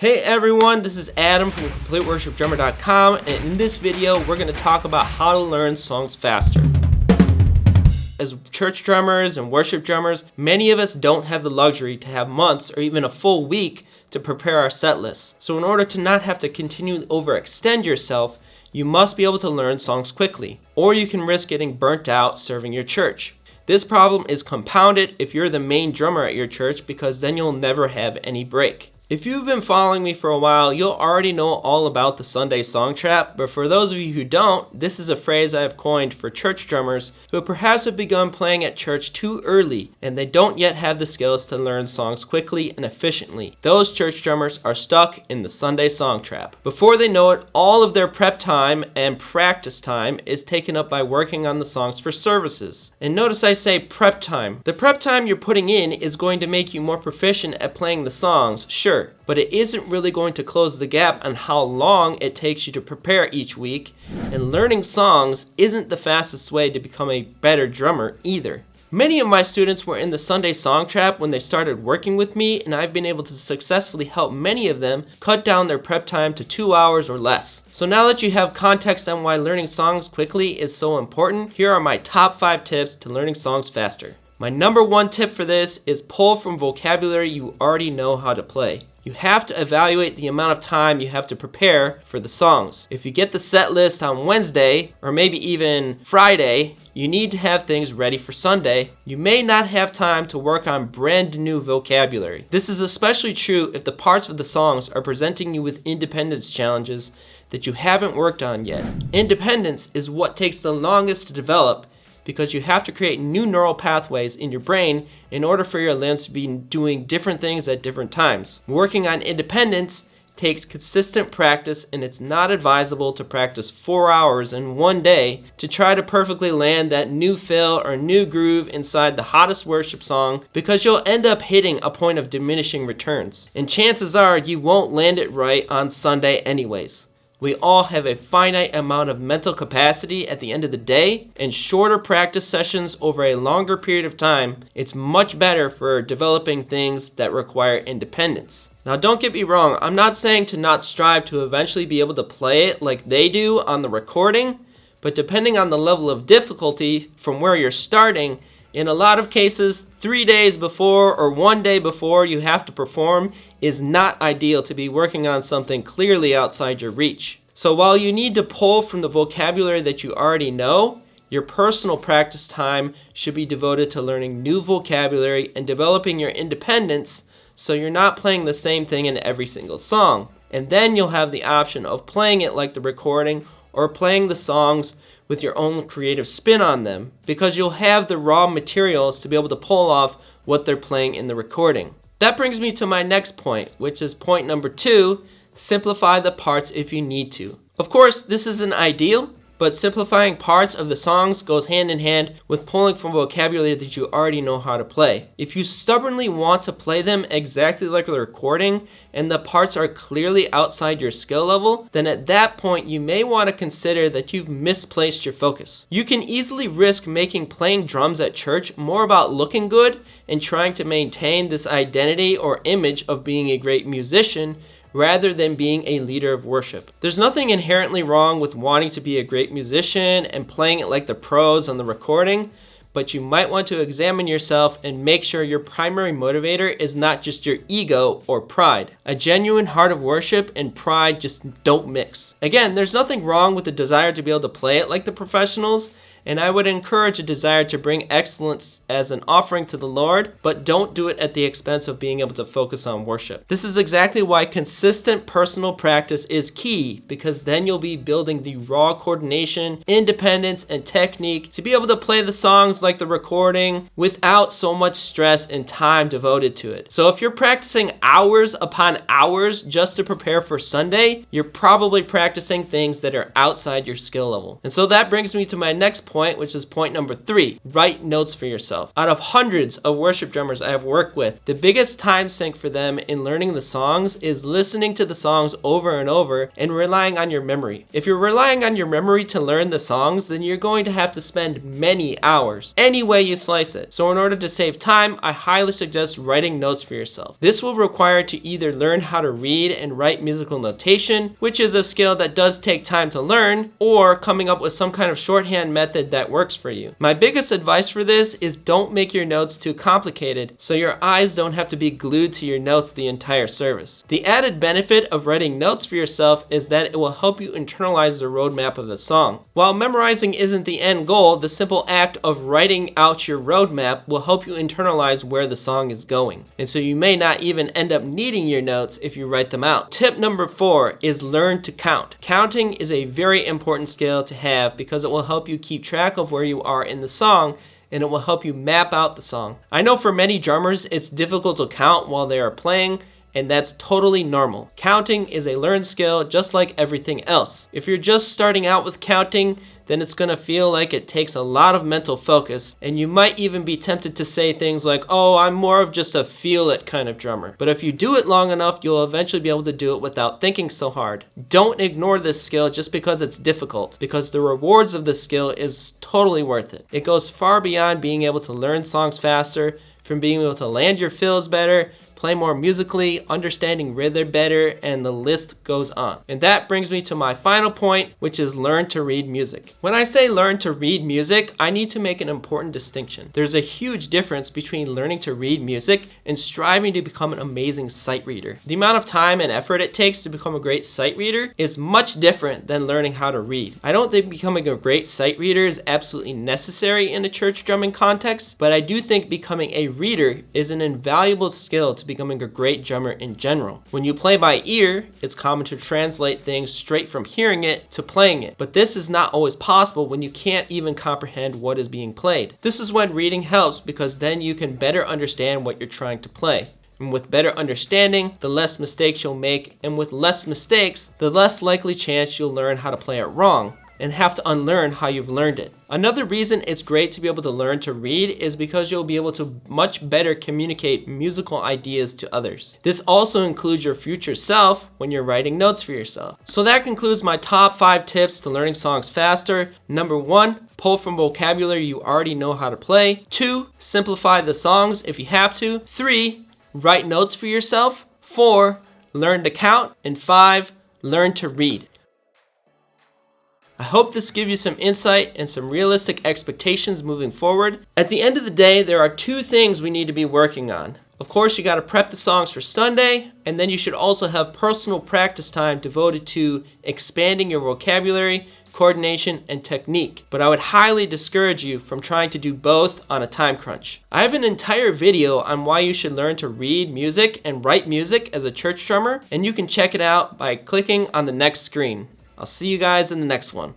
Hey everyone, this is Adam from CompleteWorshipDrummer.com, and in this video we're going to talk about how to learn songs faster. As church drummers and worship drummers, many of us don't have the luxury to have months or even a full week to prepare our set lists. So in order to not have to continually overextend yourself, you must be able to learn songs quickly, or you can risk getting burnt out serving your church. This problem is compounded if you're the main drummer at your church, because then you'll never have any break. If you've been following me for a while, you'll already know all about the Sunday Song Trap, but for those of you who don't, this is a phrase I have coined for church drummers who perhaps have begun playing at church too early and they don't yet have the skills to learn songs quickly and efficiently. Those church drummers are stuck in the Sunday Song Trap. Before they know it, all of their prep time and practice time is taken up by working on the songs for services. And notice I say prep time. The prep time you're putting in is going to make you more proficient at playing the songs, sure, but it isn't really going to close the gap on how long it takes you to prepare each week, and learning songs isn't the fastest way to become a better drummer either. Many of my students were in the Sunday Song Trap when they started working with me, and I've been able to successfully help many of them cut down their prep time to 2 hours or less. So now that you have context on why learning songs quickly is so important, here are my top 5 tips to learning songs faster. My number 1 tip for this is pull from vocabulary you already know how to play. You have to evaluate the amount of time you have to prepare for the songs. If you get the set list on Wednesday, or maybe even Friday, you need to have things ready for Sunday. You may not have time to work on brand new vocabulary. This is especially true if the parts of the songs are presenting you with independence challenges that you haven't worked on yet. Independence is what takes the longest to develop, because you have to create new neural pathways in your brain in order for your limbs to be doing different things at different times. Working on independence takes consistent practice, and it's not advisable to practice 4 hours in one day to try to perfectly land that new fill or new groove inside the hottest worship song, because you'll end up hitting a point of diminishing returns. And chances are you won't land it right on Sunday anyways. We all have a finite amount of mental capacity at the end of the day, and shorter practice sessions over a longer period of time, it's much better for developing things that require independence. Now don't get me wrong, I'm not saying to not strive to eventually be able to play it like they do on the recording, but depending on the level of difficulty from where you're starting, in a lot of cases, 3 days before or 1 day before you have to perform is not ideal to be working on something clearly outside your reach. So while you need to pull from the vocabulary that you already know, your personal practice time should be devoted to learning new vocabulary and developing your independence, so you're not playing the same thing in every single song. And then you'll have the option of playing it like the recording, or playing the songs with your own creative spin on them, because you'll have the raw materials to be able to pull off what they're playing in the recording. That brings me to my next point, which is point number 2, simplify the parts if you need to. Of course, this isn't ideal, but simplifying parts of the songs goes hand in hand with pulling from vocabulary that you already know how to play. If you stubbornly want to play them exactly like the recording, and the parts are clearly outside your skill level, then at that point you may want to consider that you've misplaced your focus. You can easily risk making playing drums at church more about looking good and trying to maintain this identity or image of being a great musician, rather than being a leader of worship. There's nothing inherently wrong with wanting to be a great musician and playing it like the pros on the recording, but you might want to examine yourself and make sure your primary motivator is not just your ego or pride. A genuine heart of worship and pride just don't mix. Again, there's nothing wrong with the desire to be able to play it like the professionals, and I would encourage a desire to bring excellence as an offering to the Lord, but don't do it at the expense of being able to focus on worship. This is exactly why consistent personal practice is key, because then you'll be building the raw coordination, independence, and technique to be able to play the songs like the recording without so much stress and time devoted to it. So if you're practicing hours upon hours just to prepare for Sunday, you're probably practicing things that are outside your skill level. And so that brings me to my next point, point, which is point number 3. Write notes for yourself. Out of hundreds of worship drummers I have worked with, the biggest time sink for them in learning the songs is listening to the songs over and over and relying on your memory. If you're relying on your memory to learn the songs, then you're going to have to spend many hours, any way you slice it. So in order to save time, I highly suggest writing notes for yourself. This will require to either learn how to read and write musical notation, which is a skill that does take time to learn, or coming up with some kind of shorthand method that works for you. My biggest advice for this is don't make your notes too complicated so your eyes don't have to be glued to your notes the entire service. The added benefit of writing notes for yourself is that it will help you internalize the roadmap of the song. While memorizing isn't the end goal, the simple act of writing out your roadmap will help you internalize where the song is going. And so you may not even end up needing your notes if you write them out. Tip number 4 is learn to count. Counting is a very important skill to have because it will help you keep track of where you are in the song, and it will help you map out the song. I know for many drummers it's difficult to count while they are playing, and that's totally normal. Counting is a learned skill just like everything else. If you're just starting out with counting, then it's gonna feel like it takes a lot of mental focus, and you might even be tempted to say things like, oh, I'm more of just a feel it kind of drummer. But if you do it long enough, you'll eventually be able to do it without thinking so hard. Don't ignore this skill just because it's difficult, because the rewards of this skill is totally worth it. It goes far beyond being able to learn songs faster, from being able to land your fills better, play more musically, understanding rhythm better, and the list goes on. And that brings me to my final point, which is learn to read music. When I say learn to read music, I need to make an important distinction. There's a huge difference between learning to read music and striving to become an amazing sight reader. The amount of time and effort it takes to become a great sight reader is much different than learning how to read. I don't think becoming a great sight reader is absolutely necessary in a church drumming context, but I do think becoming a reader is an invaluable skill to becoming a great drummer in general. When you play by ear, it's common to translate things straight from hearing it to playing it, but this is not always possible when you can't even comprehend what is being played. This is when reading helps, because then you can better understand what you're trying to play. And with better understanding, the less mistakes you'll make, and with less mistakes, the less likely chance you'll learn how to play it wrong and have to unlearn how you've learned it. Another reason it's great to be able to learn to read is because you'll be able to much better communicate musical ideas to others. This also includes your future self when you're writing notes for yourself. So that concludes my top 5 tips to learning songs faster. Number 1, pull from vocabulary you already know how to play. 2, simplify the songs if you have to. 3, write notes for yourself. 4, learn to count. And 5, learn to read. I hope this gives you some insight and some realistic expectations moving forward. At the end of the day, there are 2 things we need to be working on. Of course, you got to prep the songs for Sunday, and then you should also have personal practice time devoted to expanding your vocabulary, coordination, and technique. But I would highly discourage you from trying to do both on a time crunch. I have an entire video on why you should learn to read music and write music as a church drummer, and you can check it out by clicking on the next screen. I'll see you guys in the next one.